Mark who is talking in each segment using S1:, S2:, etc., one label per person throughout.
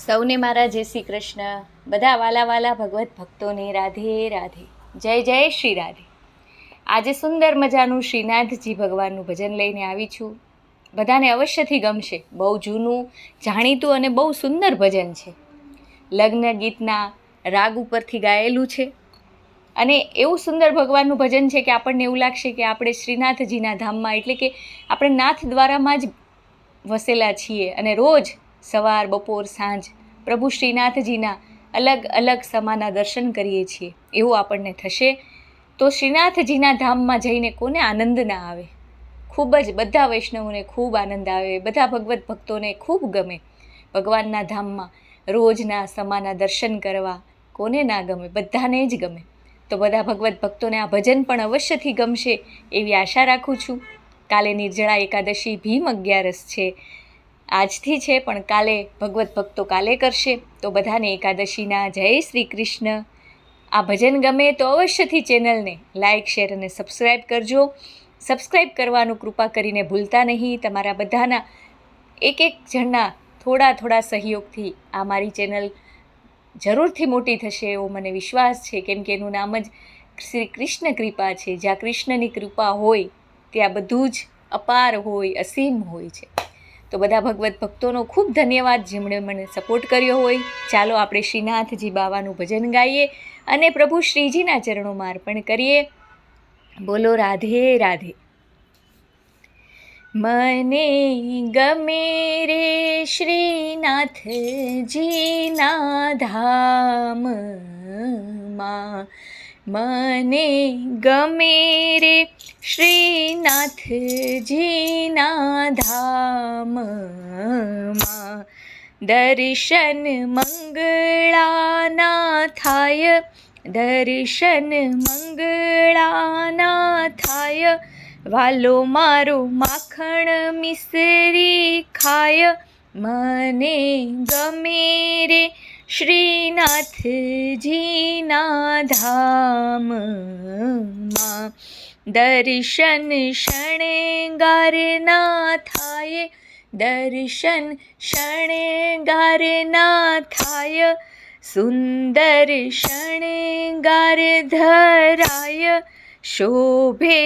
S1: સૌને મારા જય શ્રી કૃષ્ણ. બધા વાલા વાલા ભગવત ભક્તોને રાધે રાધે, જય જય શ્રી રાધે. આજે સુંદર મજાનું શ્રીનાથજી ભગવાનનું ભજન લઈને આવી છું. બધાને અવશ્યથી ગમશે. બહુ જૂનું, જાણીતું અને બહુ સુંદર ભજન છે. લગ્ન ગીતના રાગ ઉપરથી ગાયેલું છે અને એવું સુંદર ભગવાનનું ભજન છે કે આપણને એવું લાગશે કે આપણે શ્રીનાથજીના ધામમાં, એટલે કે આપણે નાથ દ્વારામાં જ વસેલા છીએ અને રોજ સવાર બપોર સાંજ પ્રભુ શ્રીનાથજીના અલગ અલગ સમાના દર્શન કરીએ છીએ એવું આપણને થશે. તો શ્રીનાથજીના ધામમાં જઈને કોને આનંદ ના આવે? ખૂબ જ બધા વૈષ્ણવોને ખૂબ આનંદ આવે, બધા ભગવત ભક્તોને ખૂબ ગમે. ભગવાનના ધામમાં રોજના સમાના દર્શન કરવા કોને ના ગમે? બધાને જ ગમે. તો બધા ભગવત ભક્તોને આ ભજન પણ અવશ્યથી ગમશે એવી આશા રાખું છું. કાલે નિર્જળા એકાદશી, ભીમ 11 છે. આજથી છે પણ કાલે ભગવત ભક્તો કાલે કરશે. તો બધાને એકાદશીના જય શ્રી કૃષ્ણ. આ ભજન ગમે તો અવશ્યથી ચેનલને લાઇક, શેર અને સબસ્ક્રાઈબ કરજો. સબસ્ક્રાઈબ કરવાનું કૃપા કરીને ભૂલતા નહીં. તમારા બધાના એક જણના થોડા સહયોગથી આ મારી ચેનલ જરૂરથી મોટી થશે એવો મને વિશ્વાસ છે, કેમ કે એનું નામ જ શ્રી કૃષ્ણ કૃપા છે. જ્યાં કૃષ્ણની કૃપા હોય ત્યાં બધું જ અપાર હોય, અસીમ હોય છે. તો બધા ભગવત ભક્તોનો ખૂબ ધન્યવાદ જેમણે મને સપોર્ટ કર્યો હોય. ચાલો આપણે શ્રીનાથજી બાવાનું ભજન ગાઈએ અને પ્રભુ શ્રીજીના ચરણોમાં અર્પણ કરીએ. બોલો રાધે રાધે. મને ગમે રે શ્રીનાથજીના ધામમાં, મને ગમે રે શ્રીનાથજીના ધામમાં. દર્શન મંગળાના થાય, દર્શન મંગળાના થાય. વાલો મારો માખણ મિસરી ખાય. મને ગમે રે શ્રીનાથજીના ધામમાં. દર્શન શણગારના થાય, દર્શન શણગારના થાય. સુંદર શણગાર ધરાય, શોભે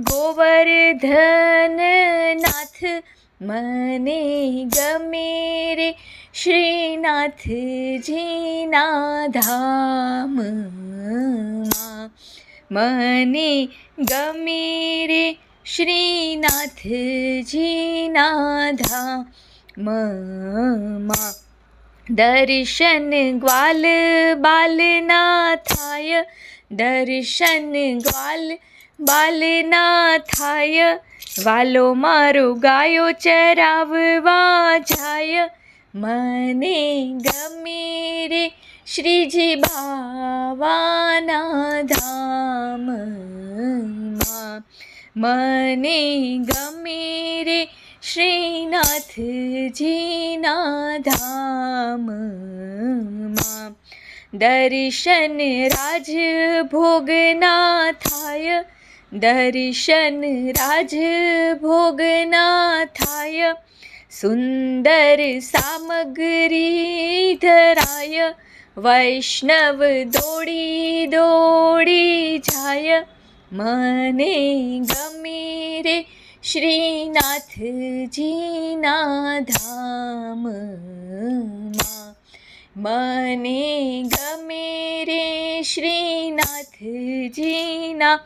S1: ગોવર્ધન નાથ. મને ગમે રે શ્રીનાથજીના ધામમાં. મને ગમે રે શ્રીનાથજીના ધામમાં. દર્શન ગ્વાલ બાલના થાય, દર્શન ગ્વાલ બાલના થાય. વાલો મારો ગાયો ચરાવવા જાય. મને ગમે રે શ્રીજી બાવાના ધામમાં. મને ગમે રે શ્રીનાથજીના ધામમાં. દર્શન રાજભોગના થાય, દર્શન રાજભોગના થાય. સુંદર સામગ્રી ધરાય, વૈષ્ણવ દોડી દોડી જાય. મને ગમે રે શ્રીનાથજીના ધામમાં. મને ગમે રે શ્રીનાથજીના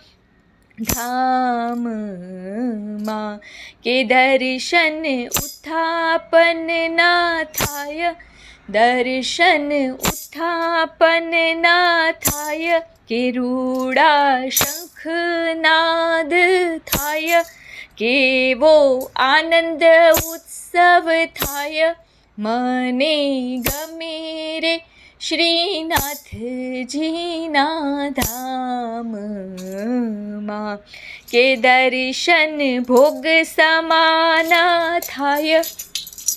S1: ધામમાં. કે દર્શન ઉત્થાપનના થાય, દર્શન ઉત્થાપનના થાય. કે રૂડા શંખનાદ થાય, કેવો આનંદ ઉત્સવ થાય. મને ગમે રે શ્રીનાથજીના ધામમાં. કે દર્શન ભોગ સમાના થાય,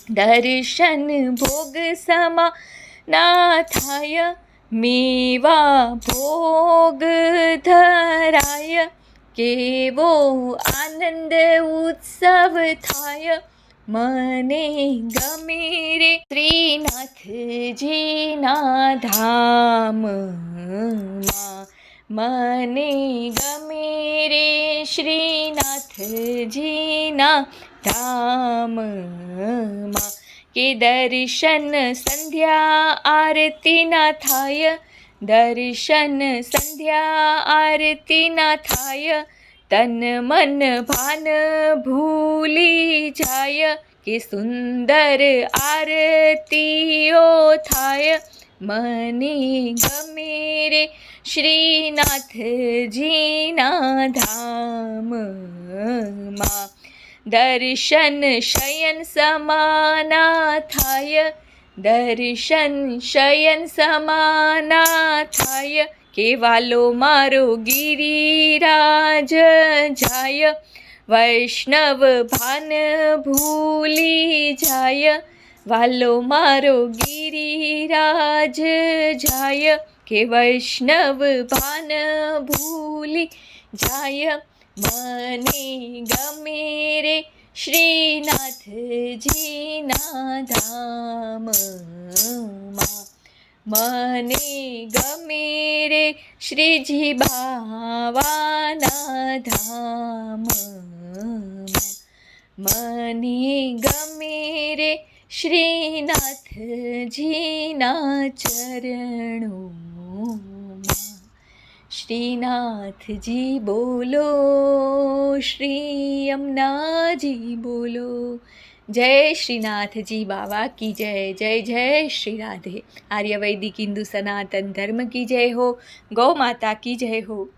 S1: દર્શન ભોગ સમાના થાય. મેવા ભોગ ધરાય, કેવો આનંદ ઉત્સવ થાય. મને ગમે રે શ્રીનાથજીના ધામમાં, મને ગમે રે શ્રીનાથજીના ધામમાં, કે દર્શન સંધ્યા આરતીના થાય, દર્શન સંધ્યા આરતીના થાય, તન મન ભાન ભૂલી જાય, કે સુંદર આરતીઓ થાય. મને ગમે રે શ્રીનાથજીના ધામમાં, દર્શન શયન સમાના થાય, દર્શન શયન સમાના થાય, કે વાલો મારો ગિરિરાજ જાય, વૈષ્ણવ ભાન ભૂલી જાય, વાલો મારો ગિરિરાજ જાય, કે વૈષ્ણવ ભાન ભૂલી જાય. મને ગમે રે શ્રીનાથજીના ધામમાં, મને ગમે રે શ્રીજી બાવાના ધામમાં, મને ગમે રે શ્રીનાથજીના ચરણોમાં. શ્રીનાથજી બોલો, શ્રી યમુનાજી બોલો. જય શ્રીનાથજી બાબા કી જય. જય જય શ્રી રાધે. આર્ય વૈદિક હિન્દુ સનાતન ધર્મ की जय हो. गौ माता की जय हो.